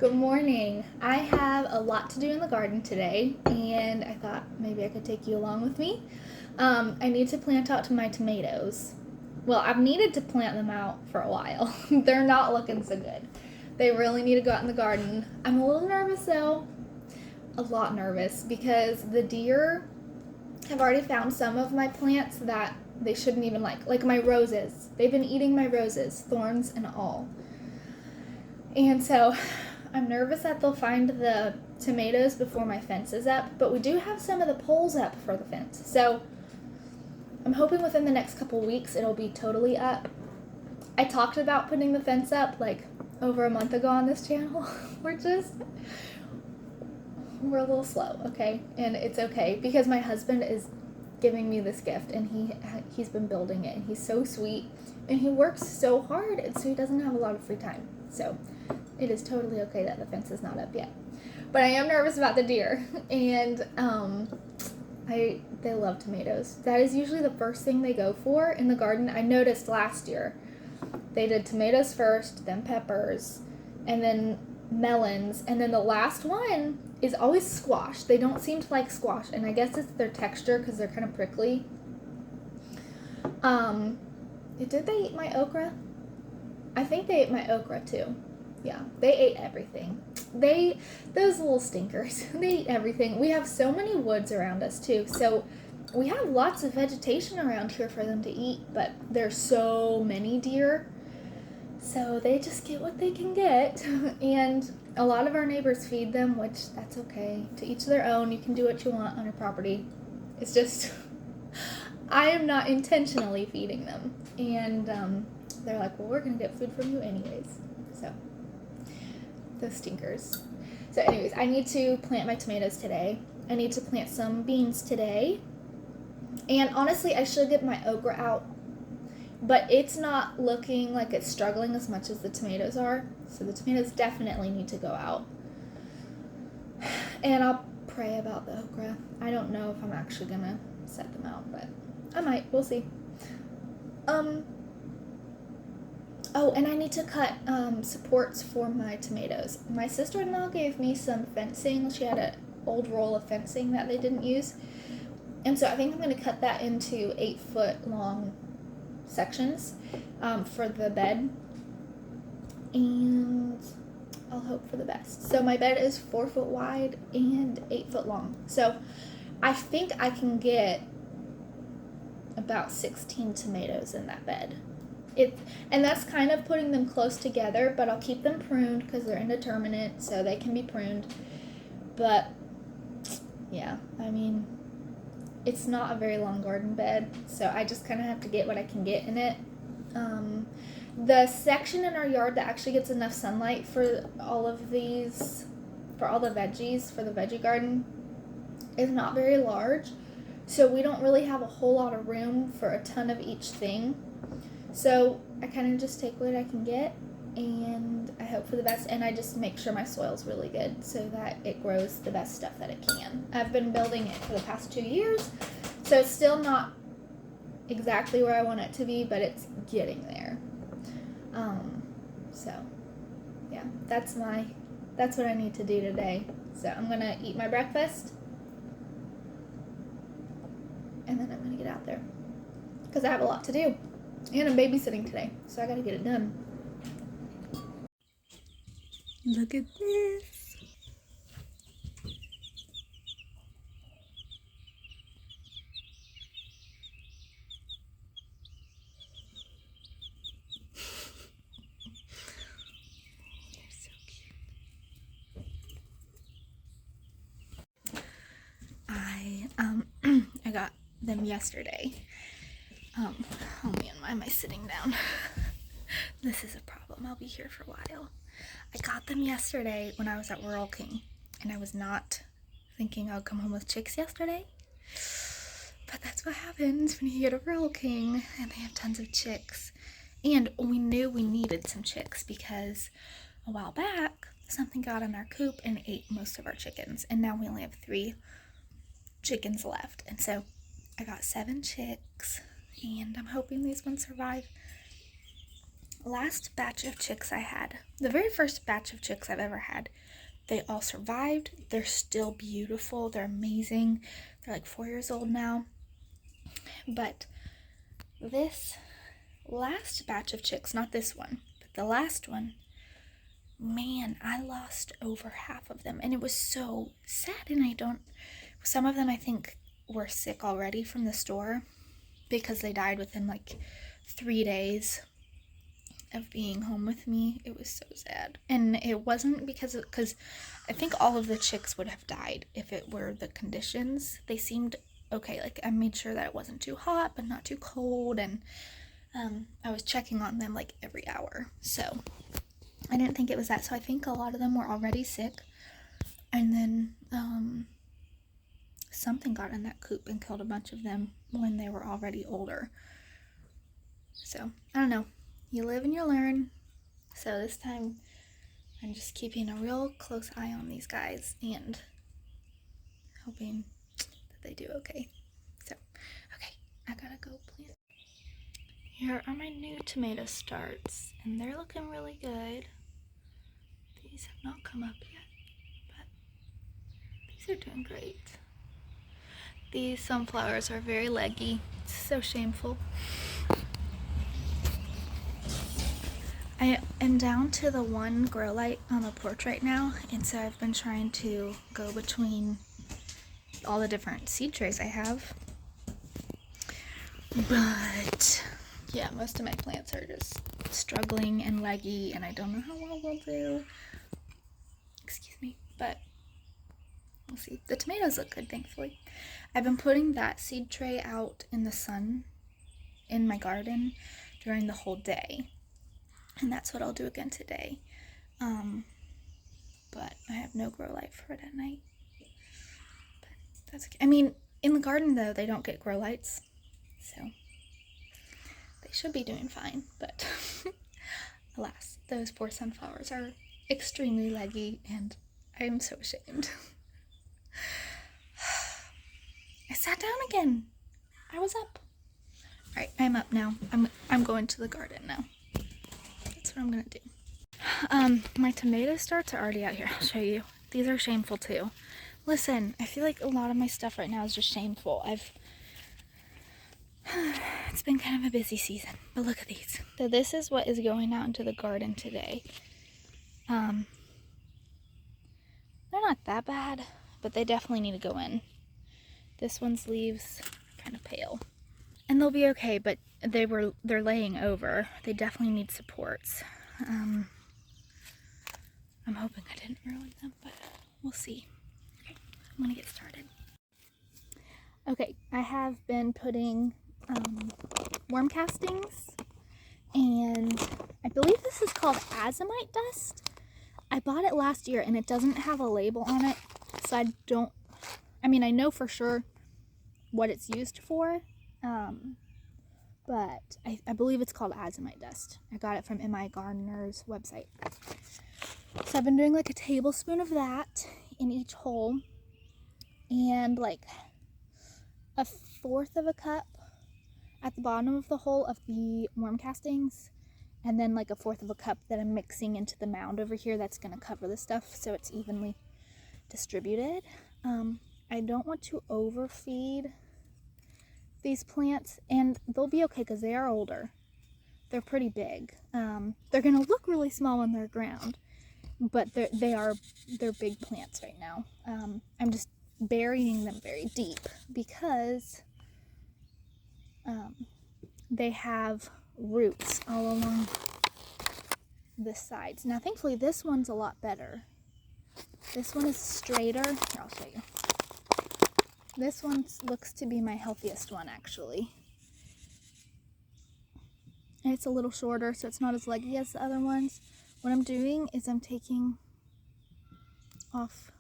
Good morning. I have a lot to do in the garden today, and I thought maybe I could take you along with me. I need to plant out my tomatoes. Well, I've needed to plant them out for a while. They're not looking so good. They really need to go out in the garden. I'm a little nervous though, a lot nervous, because the deer have already found some of my plants that they shouldn't even like my roses. They've been eating my roses, thorns and all. And so I'm nervous that they'll find the tomatoes before my fence is up, but we do have some of the poles up for the fence. So I'm hoping within the next couple weeks it'll be totally up. I talked about putting the fence up like over a month ago on this channel. We're a little slow, okay? And it's okay because my husband is giving me this gift and he's been building it and he's so sweet and he works so hard and so he doesn't have a lot of free time. So it is totally okay that the fence is not up yet. But I am nervous about the deer and they love tomatoes. That is usually the first thing they go for in the garden. I noticed last year they did tomatoes first, then peppers, and then melons, and then the last one is always squash. They don't seem to like squash, and I guess it's their texture because they're kind of prickly. Did they eat my okra? I think they ate my okra too. Yeah, they ate everything. Those little stinkers, they eat everything. We have so many woods around us too, so we have lots of vegetation around here for them to eat, but there's so many deer, so they just get what they can get. And a lot of our neighbors feed them, which that's okay. To each their own. You can do what you want on your property. It's just, I am not intentionally feeding them. And they're like, well, we're going to get food from you anyways. So, those stinkers. So anyways, I need to plant my tomatoes today. I need to plant some beans today. And honestly, I should get my okra out, but it's not looking like it's struggling as much as the tomatoes are. So the tomatoes definitely need to go out. And I'll pray about the okra. I don't know if I'm actually gonna set them out, but I might. We'll see. Oh, and I need to cut supports for my tomatoes. My sister-in-law gave me some fencing. She had an old roll of fencing that they didn't use. And so I think I'm going to cut that into 8-foot long sections for the bed. And I'll hope for the best. So my bed is 4 foot wide and 8 foot long. So I think I can get about 16 tomatoes in that bed. And that's kind of putting them close together, but I'll keep them pruned because they're indeterminate, so they can be pruned. But yeah, I mean, it's not a very long garden bed, so I just kind of have to get what I can get in it. The section in our yard that actually gets enough sunlight for all of these, for all the veggies, for the veggie garden, is not very large, so we don't really have a whole lot of room for a ton of each thing. So I kind of just take what I can get, and I hope for the best, and I just make sure my soil's really good so that it grows the best stuff that it can. I've been building it for the past 2 years, so it's still not exactly where I want it to be, but it's getting there. So yeah, that's what I need to do today. So I'm gonna eat my breakfast, and then I'm gonna get out there because I have a lot to do. And I'm babysitting today, so I gotta get it done. Look at this. They're so cute. I got them yesterday. Oh man, why am I sitting down? This is a problem. I'll be here for a while. I got them yesterday when I was at Rural King, and I was not thinking I would come home with chicks yesterday. But that's what happens when you get a Rural King, and they have tons of chicks. And we knew we needed some chicks because a while back, something got in our coop and ate most of our chickens, and now we only have 3 chickens left. And so I got 7 chicks, and I'm hoping these ones survive. last batch of chicks I had, the very first batch of chicks I've ever had, they all survived. They're still beautiful. They're amazing. They're like 4 years old now. But this last batch of chicks, not this one, but the last one, man, I lost over half of them. And it was so sad. And some of them I think were sick already from the store because they died within like 3 days of being home with me. It was so sad. And it wasn't because I think all of the chicks would have died if it were the conditions. They seemed okay. Like, I made sure that it wasn't too hot but not too cold, and I was checking on them like every hour, so I didn't think it was that. So I think a lot of them were already sick, and then something got in that coop and killed a bunch of them when they were already older. So I don't know. You live and you learn. So this time I'm just keeping a real close eye on these guys and hoping that they do okay. So, okay, I gotta go plant. Here are my new tomato starts, and they're looking really good. These have not come up yet, but these are doing great. These sunflowers are very leggy. It's so shameful. I am down to the one grow light on the porch right now, and so I've been trying to go between all the different seed trays I have. But yeah, most of my plants are just struggling and leggy, and I don't know how well they'll do. Excuse me, but we'll see. The tomatoes look good, thankfully. I've been putting that seed tray out in the sun in my garden during the whole day, and that's what I'll do again today. But I have no grow light for it at night. But that's okay. I mean, in the garden though, they don't get grow lights, so they should be doing fine. But alas, those poor sunflowers are extremely leggy, and I am so ashamed. I sat down again. I was up. Alright, I'm up now. I'm going to the garden now. That's what I'm gonna do. My tomato starts are already out here. I'll show you. These are shameful too. Listen, I feel like a lot of my stuff right now is just shameful. It's been kind of a busy season, but look at these. So this is what is going out into the garden today. They're not that bad, but they definitely need to go in. This one's leaves kind of pale. And they'll be okay, but they're laying over. They definitely need supports. I'm hoping I didn't ruin them, but we'll see. Okay, I'm gonna get started. Okay, I have been putting worm castings, and I believe this is called azomite dust. I bought it last year and it doesn't have a label on it, so I know for sure what it's used for, but I believe it's called azomite dust. I got it from MI Gardener's website. So I've been doing like a tablespoon of that in each hole, and like a fourth of a cup at the bottom of the hole of the worm castings, and then like a fourth of a cup that I'm mixing into the mound over here that's going to cover the stuff so it's evenly distributed. I don't want to overfeed these plants, and they'll be okay because they are older. They're pretty big. They're going to look really small when they're ground, but they're big plants right now. I'm just burying them very deep because they have roots all along the sides. Now thankfully this one's a lot better. This one is straighter. Here, I'll show you. This one looks to be my healthiest one, actually. And it's a little shorter, so it's not as leggy as the other ones. What I'm doing is I'm taking off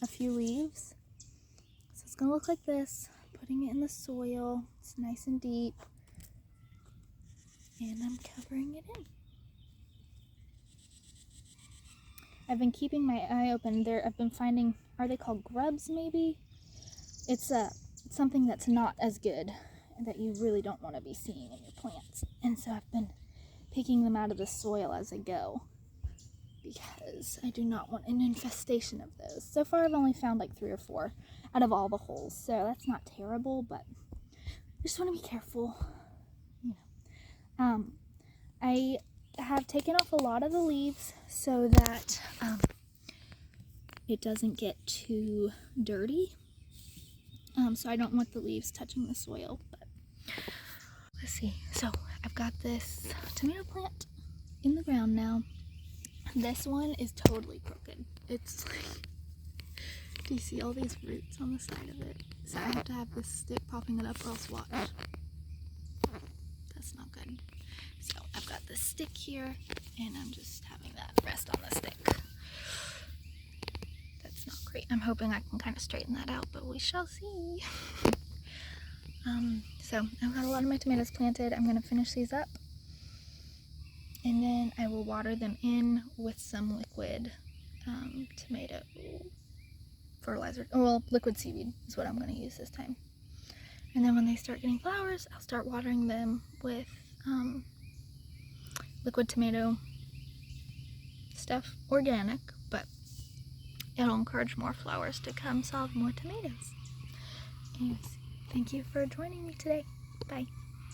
a few leaves. So it's gonna look like this. Putting it in the soil. It's nice and deep. And I'm covering it in. I've been keeping my eye open there. I've been finding, are they called grubs maybe? It's something that's not as good, that you really don't want to be seeing in your plants. And so I've been picking them out of the soil as I go, because I do not want an infestation of those. So far I've only found like 3 or 4 out of all the holes, so that's not terrible, but I just want to be careful, you know. I have taken off a lot of the leaves so that it doesn't get too dirty. So I don't want the leaves touching the soil, but let's see. So I've got this tomato plant in the ground now. This one is totally crooked. It's like, do you see all these roots on the side of it? So I have to have this stick popping it up or else watch. That's not good. So I've got this stick here and I'm just having that rest on the stick. That's not great. I'm hoping I can kind of straighten that out, but we shall see. So I've got a lot of my tomatoes planted. I'm going to finish these up, and then I will water them in with some liquid tomato fertilizer. Well, liquid seaweed is what I'm going to use this time. And then when they start getting flowers, I'll start watering them with liquid tomato stuff, organic, but it'll encourage more flowers to come, so I'll have more tomatoes. Anyways, thank you for joining me today. Bye.